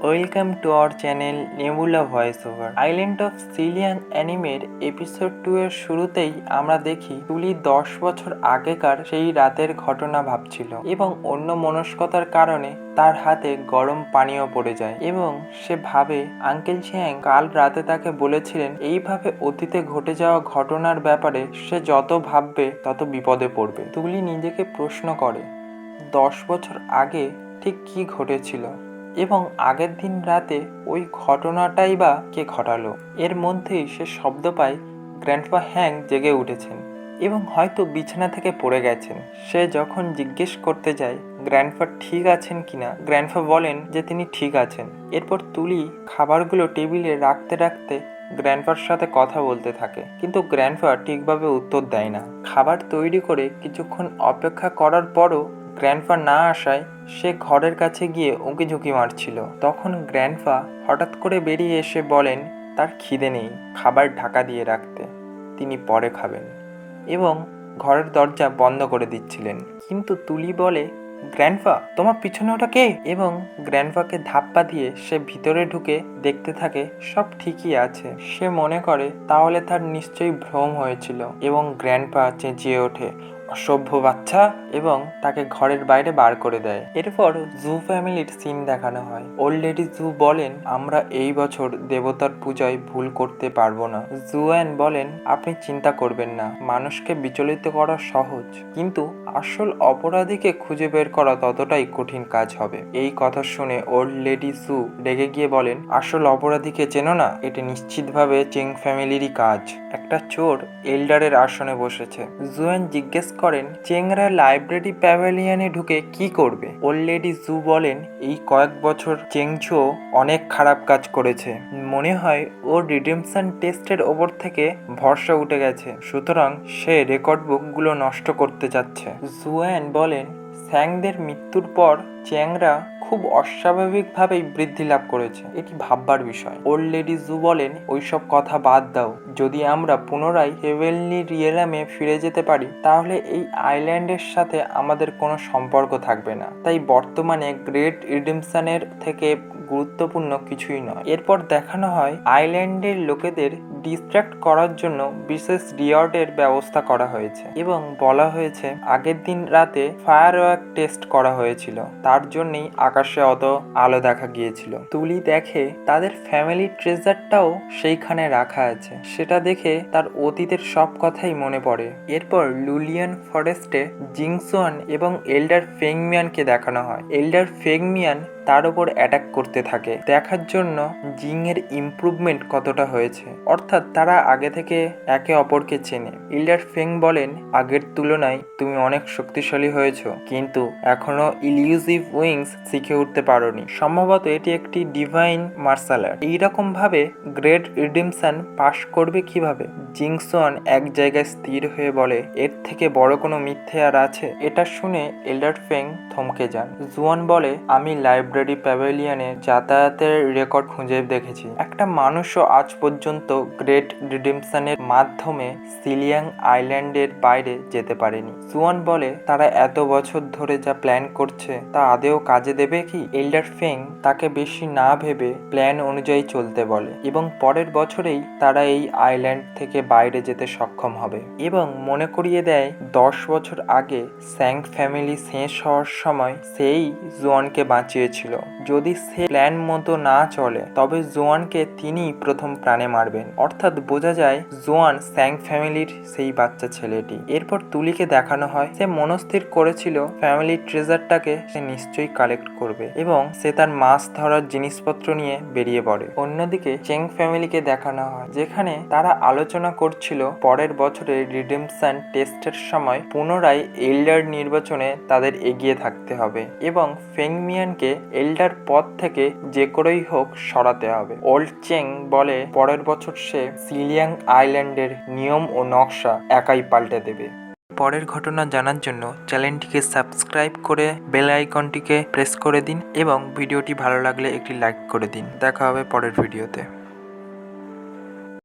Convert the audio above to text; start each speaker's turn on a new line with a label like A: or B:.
A: Welcome to our channel Nebula Voice Over. Island of Siliang অ্যানিমের episode 2 এর শুরুতেই আমরা দেখি তুলি 10 বছর আগেকার সেই রাতের ঘটনা ভাবছিল এবং অন্য মনস্কতার কারণে তার হাতে গরম পানীয় পড়ে যায় এবং সে ভাবে আঙ্কেল চিয়াং কাল রাতে তাকে বলেছিলেন এইভাবে অতীতে ঘটে যাওয়া ঘটনার ব্যাপারে সে যত ভাববে তত বিপদে পড়বে। তুলি নিজেকে প্রশ্ন করে 10 বছর আগে ঠিক কি ঘটেছিল এবং আগের দিন রাতে ওই ঘটনাটাই বা কে ঘটালো। এর মধ্যেই সে শব্দ পায় গ্র্যান্ডপা হ্যাং জেগে উঠেছেন এবং হয়তো বিছানা থেকে পড়ে গেছেন। সে যখন জিজ্ঞেস করতে যায় গ্র্যান্ডপা ঠিক আছেন কিনা, গ্র্যান্ডপা বলেন যে তিনি ঠিক আছেন। এরপর তুলি খাবারগুলো টেবিলে রাখতে রাখতে গ্র্যান্ডপার সাথে কথা বলতে থাকে, কিন্তু গ্র্যান্ডপা ঠিকভাবে উত্তর দেয় না। খাবার তৈরি করে কিছুক্ষণ অপেক্ষা করার পরও গ্র্যান্ডপা না আসায় সে ঘরের কাছে গিয়ে উঁকি ঝুঁকি মারছিল। তখন গ্র্যান্ডপা হঠাৎ করে বেরিয়ে এসে বলেন তার খিদে নেই, খাবার ঢাকা দিয়ে রাখতে, তিনি পরে খাবেন, এবং ঘরের দরজা বন্ধ করে দিচ্ছিলেন। কিন্তু তুলি বলে গ্র্যান্ডপা তোমার পিছনে ওটা কে, এবং গ্র্যান্ডপাকে ধাপ্পা দিয়ে সে ভিতরে ঢুকে দেখতে থাকে সব ঠিকই আছে। সে মনে করে তাহলে তার নিশ্চয়ই ভ্রম হয়েছিল এবং গ্র্যান্ডপা চেঁচিয়ে ওঠে অসভ্য বাচ্চা এবং তাকে ঘরের বাইরে বার করে দেয়। এরপর জু ফ্যামিলির সিন দেখানো হয়। ওল্ড লেডি জু বলেন আমরা এই বছর দেবতার পূজায় ভুল করতে পারবো না। জুয়ান বলেন আপনি চিন্তা করবেন না, মানুষকে বিচলিত করা সহজ, কিন্তু আসল অপরাধীকে খুঁজে বের করা ততটাই কঠিন কাজ হবে। এই কথা শুনে ওল্ড লেডি জু রেগে গিয়ে বলেন আসল অপরাধীকে চেনো না, এটি নিশ্চিতভাবে চেং ফ্যামিলিরই কাজ। একটা চোর এল্ডারের আসনে বসেছে। জুয়ান জিজ্ঞেস করেন চেংরা লাইব্রেরি প্যাভিলিয়নে ঢুকে কি করবে। ওল্ড লেডি জু বলেন এই কয়েক বছর চেংচো অনেক খারাপ কাজ করেছে, মনে হয় ওর রিডেমশন টেস্টের ওপর থেকে ভরসা উঠে গেছে, সুতরাং সে রেকর্ড বুকগুলো নষ্ট করতে যাচ্ছে। জুয়ান বলেন স্যাংদের মৃত্যুর পর চ্যাংরা খুব অস্বাভাবিকভাবেই বৃদ্ধি লাভ করেছে, এটি ভাববার বিষয়। ওল্ড লেডি জু বলেন ওইসব কথা বাদ দাও, যদি আমরা পুনরায় হেভেনলি রিয়েলামে ফিরে যেতে পারি তাহলে এই আইল্যান্ডের সাথে আমাদের কোনো সম্পর্ক থাকবে না, তাই বর্তমানে গ্রেট রিডেমশনের থেকে গুরুত্বপূর্ণ কিছুই নয়। এরপর দেখানো হয় আইল্যান্ডের লোকেদের ডিস্ট্র্যাক্ট করার জন্য বিশেষ রিওয়ার্ডের ব্যবস্থা করা হয়েছে এবং বলা হয়েছে আগের দিন রাতে ফায়ারওয়ার্ক টেস্ট করা হয়েছিল, তার জন্যই আকাশে অত আলো দেখা গিয়েছিল। তুলি দেখে তাদের ফ্যামিলি ট্রেজারটাও সেইখানে রাখা আছে, সেটা দেখে তার অতীতের সব কথাই মনে পড়ে। এরপর লুলিয়ান ফরেস্টে জিংসুয়ান এবং এল্ডার ফেংমিয়ানকে দেখানো হয়। এল্ডার ফেংমিয়ান তার উপর অ্যাটাক করতে থাকে, দেখার জন্য জিং এর ইমপ্রুভমেন্ট কতটা হয়েছে, অর্থাৎ তারা আগে থেকে একে অপরকে চেনে। এল্ডার ফেং বলেন আগের তুলনায় তুমি অনেক শক্তিশালী হয়েছো, কিন্তু এখনো ইলিউজিভ উইংস শিখে উঠতে পারোনি, সম্ভবত এটি একটি ডিভাইন মার্শাল আর্ট। এইরকম ভাবে গ্রেট রিডেমশন পাশ করবে কিভাবে। জিংসুয়ান এক জায়গায় স্থির হয়ে বলে এর থেকে বড় কোনো মিথ্যে আর আছে। এটা শুনে এল্ডার ফেং থমকে যান। জুয়ান বলে আমি লাইব্রেরি প্যাভিলিয়নে যাতায়াতের রেকর্ড খুঁজে দেখেছি, একটা মানুষও আজ পর্যন্ত গ্রেট রিডেমশনের মাধ্যমে সিলিয়াং আইল্যান্ডের বাইরে যেতে পারেনি। জুয়ান বলে তারা এত বছর ধরে যা প্ল্যান করছে তা আদেও কাজে দেবে কি। এল্ডার ফেং তাকে বেশি না ভেবে প্ল্যান অনুযায়ী চলতে বলে এবং পরের বছরেই তারা এই আইল্যান্ড থেকে বাইরে যেতে সক্ষম হবে এবং মনে করিয়ে দেয় 10 বছর আগে স্যাং ফ্যামিলি শেষ হওয়ার সময় সেই জোয়ানকে বাঁচিয়েছিল। যদি সে প্ল্যান মতো না চলে তবে জোয়ানকে তিনিই প্রথম প্রাণে মারবেন, অর্থাৎ বোঝা যায় জোয়ান স্যাং ফ্যামিলির সেই বাচ্চা ছেলেটি। এরপর তুলিকে দেখানো হয় সে মনস্থির করেছিল ফ্যামিলি ট্রেজারটাকে সে নিশ্চয়ই কালেক্ট করবে এবং সে তার মাছ ধরার জিনিসপত্র নিয়ে বেরিয়ে পড়ে। অন্যদিকে চেং ফ্যামিলিকে দেখানো হয় যেখানে তারা আলোচনা করছিল পরের বছরে রিডেমশন টেস্টের সময় পুনরায় এল্ডার নির্বাচনে তাদের এগিয়ে থাকতে হবে এবং ফেংমিয়ানকে এল্ডার পদ থেকে যে করেই হোক সরাতে হবে। ওল্ড চেং বলে পরের বছর সে সিলিয়াং আইল্যান্ডের নিয়ম ও নকশা একাই পাল্টে দেবে। পরের ঘটনা জানার জন্য চ্যানেলটিকে সাবস্ক্রাইব করে বেল আইকনটিকে প্রেস করে দিন এবং ভিডিওটি ভালো লাগলে একটি লাইক করে দিন। দেখা হবে পরের ভিডিওতে।